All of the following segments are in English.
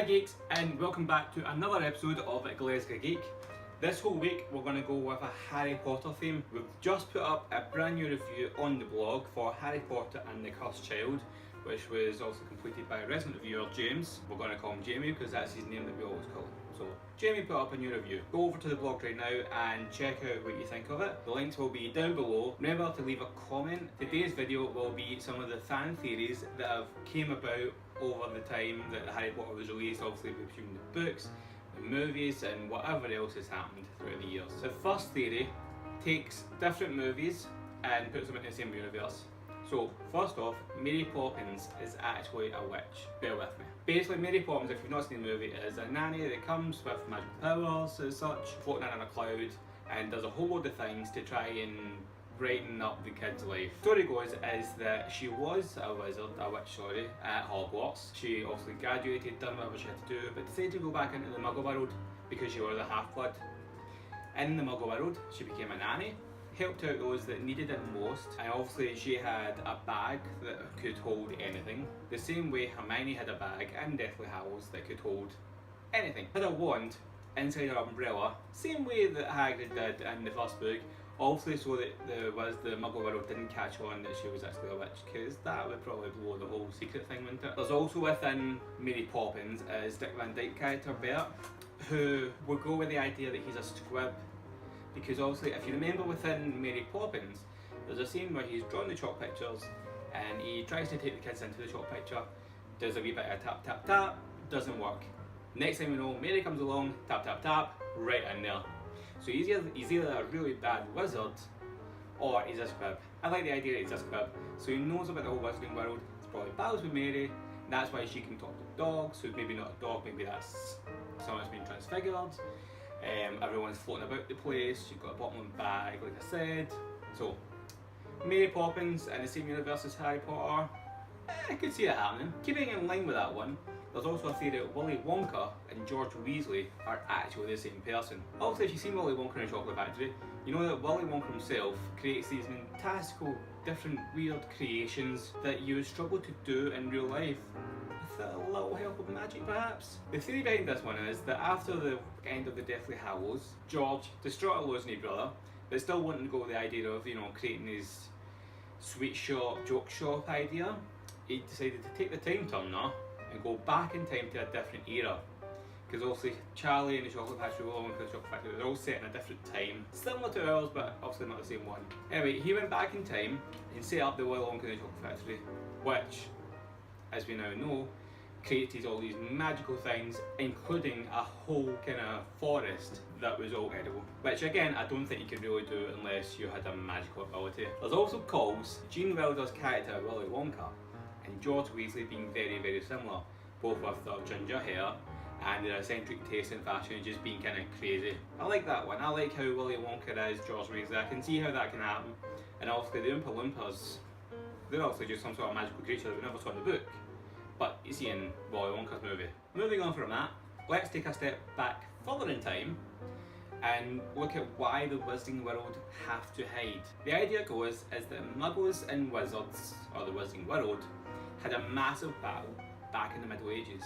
Geeks, and welcome back to another episode of Glesga Geek. This whole week we're going to go with a Harry Potter theme. We've just put up a brand new review on the blog for Harry Potter and the Cursed Child, which was also completed by resident reviewer James. We're going to call him Jamie because that's his name that we always call him. So Jamie put up a new review. Go over to the blog right now and check out what you think of it. The links will be down below. Remember to leave a comment. Today's video will be some of the fan theories that have came about over the time that Harry Potter was released, obviously between the books, the movies and whatever else has happened throughout the years. The first theory takes different movies and puts them in the same universe. So first off, Mary Poppins is actually a witch. Bear with me. Basically, Mary Poppins, if you've not seen the movie, is a nanny that comes with magical powers as such, floating in a cloud, and does a whole load of things to try and brighten up the kid's life. Story goes is that she was a wizard, a witch, sorry, at Hogwarts. She obviously graduated, done whatever she had to do, but decided to go back into the Muggle world because she was a half-blood. In the Muggle world, she became a nanny, helped out those that needed it most, and obviously she had a bag that could hold anything. The same way Hermione had a bag in Deathly Hallows that could hold anything. Had a wand inside her umbrella, same way that Hagrid did in the first book, obviously so that the Muggle world didn't catch on that she was actually a witch, because that would probably blow the whole secret thing, wouldn't it? There's also within Mary Poppins is Dick Van Dyke character Bert, who will go with the idea that he's a squib. Because obviously, if you remember within Mary Poppins, there's a scene where he's drawn the chalk pictures and he tries to take the kids into the chalk picture, does a wee bit of tap tap tap, doesn't work. Next thing we know, Mary comes along, tap tap tap, right in there. So he's either a really bad wizard or he's a squib. I like the idea that he's a squib. So he knows about the whole wizarding world, he's probably pals with Mary, and that's why she can talk to dogs, so maybe not a dog, maybe that's someone that's been transfigured. Everyone's floating about the place, you've got a bottom bag, like I said. So, Mary Poppins in the same universe as Harry Potter, I could see it happening. Keeping in line with that one, there's also a theory that Willy Wonka and George Weasley are actually the same person. Obviously, if you've seen Willy Wonka and the Chocolate Factory, you know that Willy Wonka himself creates these fantastical, different, weird creations that you would struggle to do in real life. A little help of magic perhaps? The theory behind this one is that after the end of the Deathly Hallows, George, distraught at losing his brother, but still wanting to go with the idea of, creating his sweet shop, joke shop idea, he decided to take the time turner and go back in time to a different era. Because obviously Charlie and the Chocolate Factory, Willy Wonka and the Chocolate Factory, they're all set in a different time. Similar to ours, but obviously not the same one. Anyway, he went back in time and set up the Willy Wonka and the Chocolate Factory, which, as we now know, created all these magical things, including a whole kind of forest that was all edible. Which again, I don't think you could really do unless you had a magical ability. There's also calls, Gene Wilder's character Willy Wonka and George Weasley being very, very similar, both with their ginger hair and their eccentric taste in fashion and just being kind of crazy. I like that one. I like how Willy Wonka is George Weasley. I can see how that can happen. And obviously the Oompa Loompas, they're obviously just some sort of magical creature that we never saw in the book, but you see in Willy Wonka's movie. Moving on from that, let's take a step back further in time and look at why the wizarding world have to hide. The idea goes is that muggles and wizards, or the wizarding world, had a massive battle back in the Middle Ages.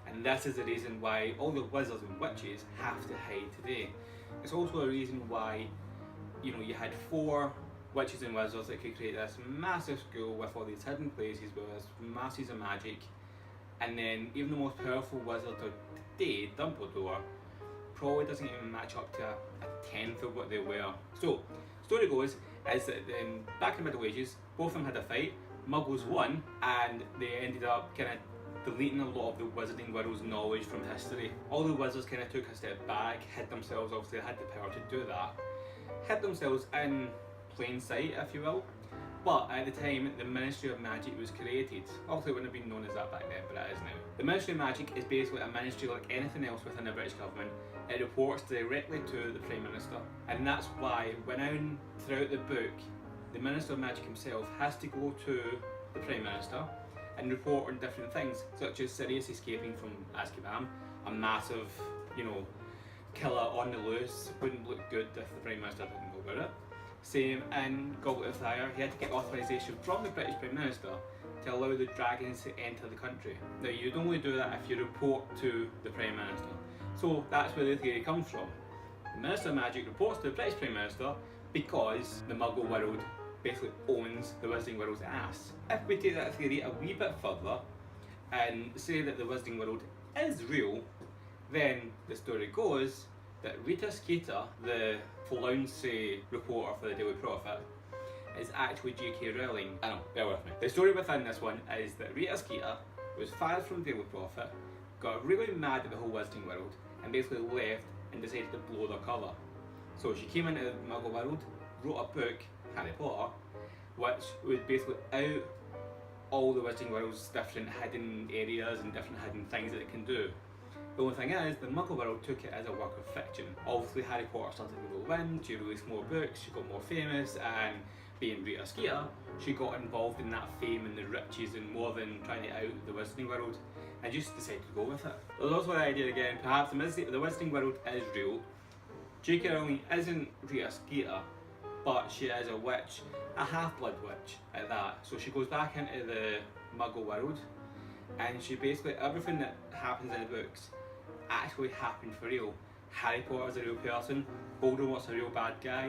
And this is the reason why all the wizards and witches have to hide today. It's also a reason why, you had 4 witches and wizards that could create this massive school with all these hidden places with this masses of magic, and then even the most powerful wizard of today, Dumbledore, probably doesn't even match up to a tenth of what they were. So, story goes is that back in the Middle Ages, both of them had a fight. Muggles won, and they ended up kind of deleting a lot of the wizarding world's knowledge from history. All the wizards kind of took a step back, hid themselves, obviously they had the power to do that, hid themselves in plain sight, if you will. But at the time, the Ministry of Magic was created. Obviously it wouldn't have been known as that back then, but it is now. The Ministry of Magic is basically a ministry like anything else within the British government. It reports directly to the Prime Minister. And that's why, when throughout the book, the Minister of Magic himself has to go to the Prime Minister and report on different things, such as Sirius escaping from Azkaban, a massive, killer on the loose. Wouldn't look good if the Prime Minister didn't know about it. Same in Goblet of Fire, he had to get authorisation from the British Prime Minister to allow the dragons to enter the country. Now you'd only do that if you report to the Prime Minister. So that's where the theory comes from. The Minister of Magic reports to the British Prime Minister because the Muggle world basically owns the Wizarding World's ass. If we take that theory a wee bit further and say that the Wizarding World is real, then the story goes that Rita Skeeter, the flouncy reporter for the Daily Prophet, is actually J.K. Rowling. I know, bear with me. The story within this one is that Rita Skeeter was fired from the Daily Prophet, got really mad at the whole Wizarding World, and basically left and decided to blow their cover. So she came into the Muggle world, wrote a book, Harry Potter, which would basically out all the Wizarding World's different hidden areas and different hidden things that it can do. The only thing is, the Muggle world took it as a work of fiction. Obviously Harry Potter started to roll in, she released more books, she got more famous, and being Rita Skeeter, she got involved in that fame and the riches and more than trying to out the Wizarding World, and just decided to go with it. There's also the idea again, perhaps the Wizarding World is real. J.K. Rowling isn't Rita Skeeter, but she is a witch, a half-blood witch at that. So she goes back into the Muggle world, and she basically, everything that happens in the books actually happened for real. Harry Potter's a real person, Voldemort's a real bad guy,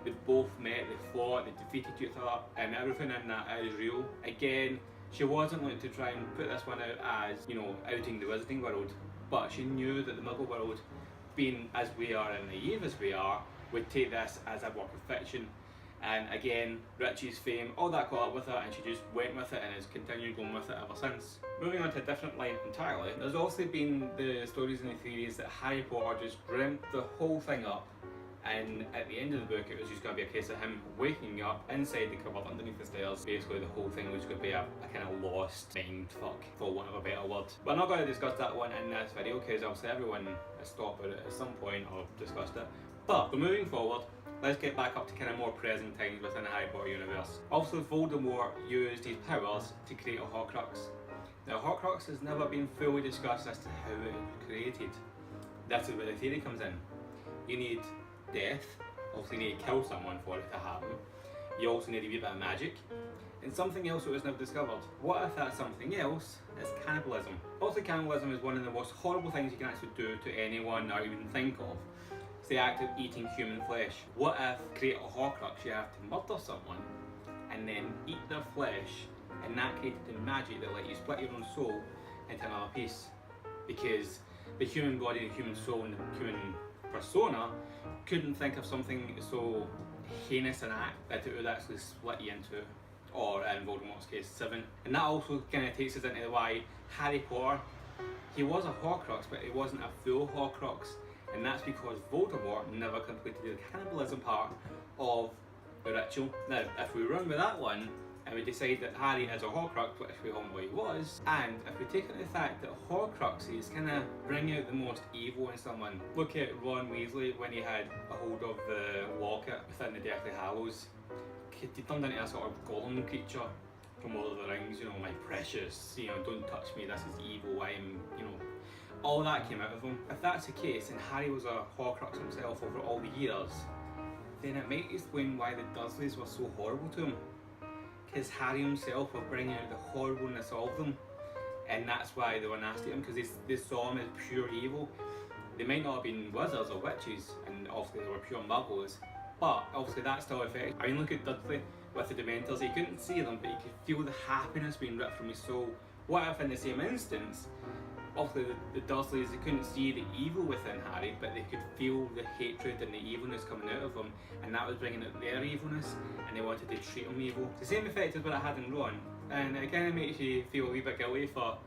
they both met, they fought, they defeated each other, and everything in that is real. Again, she wasn't looking to try and put this one out as, you know, outing the Wizarding World, but she knew that the Muggle world, being as we are and naive as we are, would take this as a work of fiction. And again, Richie's fame, all that caught up with her, and she just went with it and has continued going with it ever since. Moving on to a different line entirely, there's also been the stories and the theories that Harry Potter just dreamt the whole thing up, and at the end of the book it was just going to be a case of him waking up inside the cupboard underneath the stairs. Basically the whole thing was going to be a kind of lost mind fuck, for want of a better word. We're not going to discuss that one in this video because obviously everyone has thought about it at some point or discussed it. But moving forward, let's get back up to kind of more present times within the Harry Potter universe. Also, Voldemort used his powers to create a Horcrux. Now, Horcrux has never been fully discussed as to how it was created. That's where the theory comes in. You need death, obviously you need to kill someone for it to happen. You also need a wee bit of magic, and something else that was never discovered. What if that something else is cannibalism? Also, cannibalism is one of the most horrible things you can actually do to anyone or even think of. It's the act of eating human flesh. What if, create a Horcrux, you have to murder someone and then eat their flesh, and that created the magic that let you split your own soul into another piece? Because the human body, the human soul, and the human persona couldn't think of something so heinous an act that it would actually split you into, or in Voldemort's case, 7. And that also kind of takes us into why Harry Potter, he was a Horcrux, but he wasn't a full Horcrux. And that's because Voldemort never completed the cannibalism part of the ritual. Now, if we run with that one, and we decide that Harry is a Horcrux, which we all know he was, and if we take into the fact that Horcruxes kind of bring out the most evil in someone. Look at Ron Weasley when he had a hold of the locket within the Deathly Hallows. He turned into a sort of golem creature from Lord of the Rings, you know, my precious, you know, don't touch me, this is evil, I'm, you know, all that came out of him. If that's the case, and Harry was a Horcrux himself over all the years, then it might explain why the Dursleys were so horrible to him. Because Harry himself were bringing out the horribleness of them, and that's why they were nasty at him, because they saw him as pure evil. They might not have been wizards or witches, and obviously they were pure muggles, but obviously that still affects. I mean, look at Dudley with the Dementors. He couldn't see them, but he could feel the happiness being ripped from his soul. What if in the same instance, obviously the Dursleys, they couldn't see the evil within Harry, but they could feel the hatred and the evilness coming out of him, and that was bringing out their evilness, and they wanted to treat him evil. It's the same effect as what it had in Ron, and it kind of makes you feel a wee bit guilty for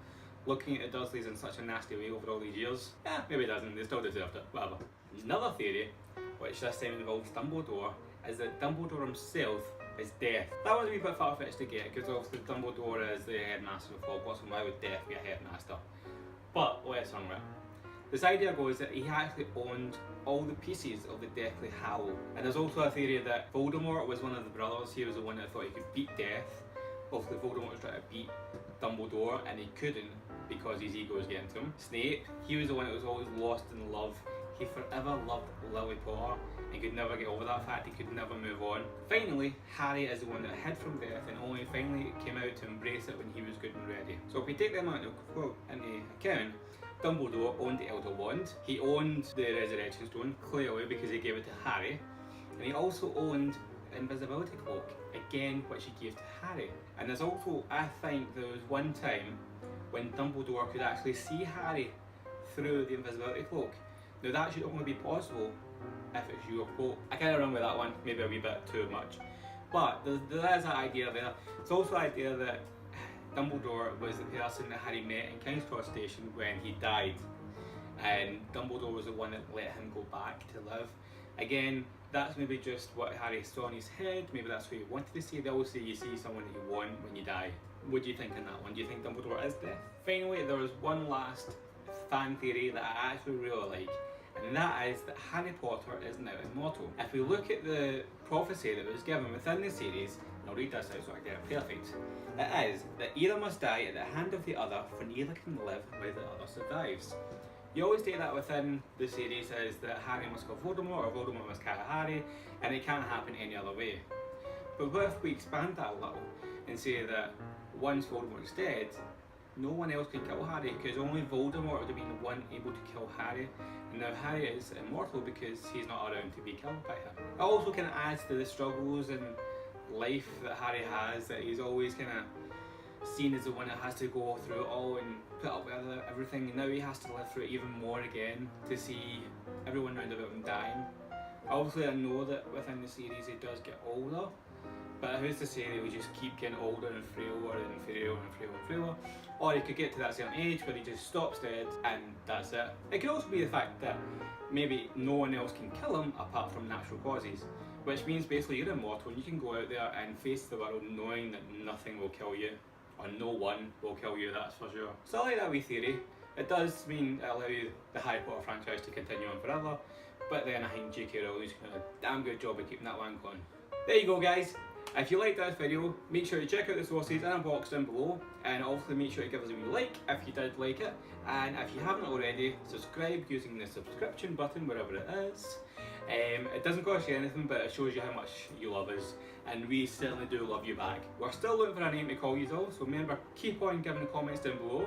looking at the Dursleys in such a nasty way over all these years. Yeah, maybe it doesn't, they still deserved it, whatever. Another theory, which this time involves Dumbledore, is that Dumbledore himself is Death. That was a wee bit far-fetched to get, because obviously Dumbledore is the headmaster of Hogwarts, and why would Death be a headmaster? But let's run with it. This idea goes that he actually owned all the pieces of the Deathly Hallow. And there's also a theory that Voldemort was one of the brothers. He was the one that thought he could beat Death. Obviously Voldemort was trying to beat Dumbledore and he couldn't because his ego was getting to him. Snape, he was the one that was always lost in love. He forever loved Lily Potter, He could never get over that fact, he could never move on. Finally, Harry is the one that hid from death and only finally came out to embrace it when he was good and ready. So if we take them into account, Dumbledore owned the Elder Wand, he owned the Resurrection Stone, clearly because he gave it to Harry, and he also owned the Invisibility Cloak, again which he gave to Harry. And there's also, I think there was one time when Dumbledore could actually see Harry through the Invisibility Cloak. Now that should only be possible if it's your quote. I kind of run with that one, maybe a wee bit too much. But there is that idea there. It's also the idea that Dumbledore was the person that Harry met in King's Cross Station when he died. And Dumbledore was the one that let him go back to live. Again, that's maybe just what Harry saw in his head, maybe that's what he wanted to see. They always say you see someone that you want when you die. What do you think on that one? Do you think Dumbledore is death? Finally, there was one last fan theory that I actually really like, and that is that Harry Potter is now immortal. If we look at the prophecy that was given within the series, and I'll read this out so I get it perfect, it is that either must die at the hand of the other, for neither can live while the other survives. You always take that within the series as that Harry must kill Voldemort or Voldemort must kill Harry, and it can't happen any other way. But what if we expand that a little and say that once Voldemort's dead, no one else can kill Harry, because only Voldemort would have been the one able to kill Harry, and now Harry is immortal because he's not around to be killed by him. It also kind of adds to the struggles and life that Harry has, that he's always kind of seen as the one that has to go through it all and put up with everything, and now he has to live through it even more again to see everyone round about him dying. Obviously I know that within the series he does get older, but who's to say he would just keep getting older and frailer and frailer and frailer and frailer, or he could get to that certain age where he just stops dead and that's it. It could also be the fact that maybe no one else can kill him apart from natural causes, which means basically you're immortal and you can go out there and face the world knowing that nothing will kill you, or no one will kill you, that's for sure. So I like that wee theory. It does mean it allows the Harry Potter franchise to continue on forever, but then I think J.K. Rowling's done a damn good job of keeping that one going. There you go guys. If you liked this video, make sure to check out the sources in a box down below, and also make sure to give us a wee like if you did like it, and if you haven't already, subscribe using the subscription button wherever it is. It doesn't cost you anything, but it shows you how much you love us, and we certainly do love you back. We're still looking for a name to call you all, so remember, keep on giving the comments down below.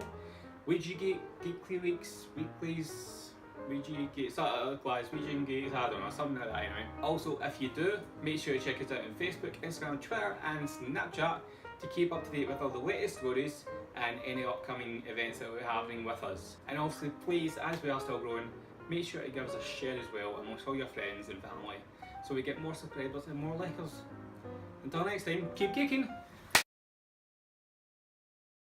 Ouija Gate, Geekly Weeks, Weeklies, Ouija Gates, Ouija Gates, I don't know, something like that anyway. Also, if you do, make sure to check us out on Facebook, Instagram, Twitter and Snapchat to keep up to date with all the latest stories and any upcoming events that we're having with us. And also, please, as we are still growing, make sure to give us a share as well amongst all your friends and family, so we get more subscribers and more likers. Until next time, keep geeking!